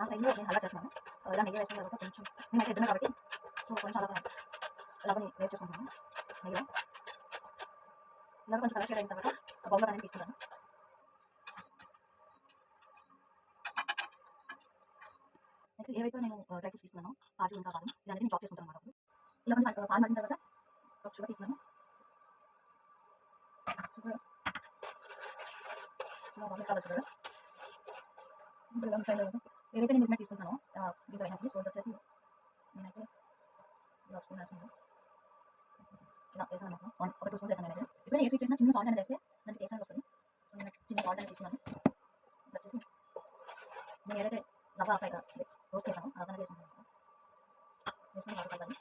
నా స్టైల్లో నేను అలా చేస్తున్నాను. ఇలా నెయ్యి వేసిన తర్వాత కొంచెం నేనైతే ఇద్దరు కాబట్టి సో కొంచెం అలాగని వేడి చేసుకుంటున్నాను నెయ్యిలో. ఇలా కొంచెం కలర్ షేడ్ అయిన తర్వాత బౌల్లో అనేది తీసుకుంటాను. నెక్స్ట్ ఏవైతే నేను డ్రై ఫ్రూట్స్ తీసుకున్నానో కాజు ఇంకా బాదం ఇలాంటివి నేను చాప్ చేసుకుంటాను అన్నమాట. ఇలా కొంచెం పాలు మరిగిన తర్వాత షుగర్ తీసుకున్నాను. షుగర్ మిక్స్ అవ్వచ్చు షుగర్. ఇప్పుడు ఇలా మిక్స్ అయిన తర్వాత ఏదైతే నేను మిల్క్ తీసుకుంటానో దీంట్లో అయినప్పుడు సో ఇది వచ్చేసి నేనైతే ఇలా స్పూన్ వేసాను. ఇలా వేసాను అనమాట. ఒక 2 స్పూన్స్ వేసాను నేనైతే. ఎప్పుడైనా ఏ స్వీట్ చేసినా చిన్న సాల్ట్ అనేది వేస్తే దానికి టేస్ట్ అనేది వస్తుంది. సో నేను చిన్న సాల్ట్ అనేది తీసుకున్నాను. వచ్చేసి నేను ఏదైతే రవ్వ ఫ్రై రోస్ట్ చేసానో అలా వేసుకుంటాను. వేసుకొని బాగా కలపాలి.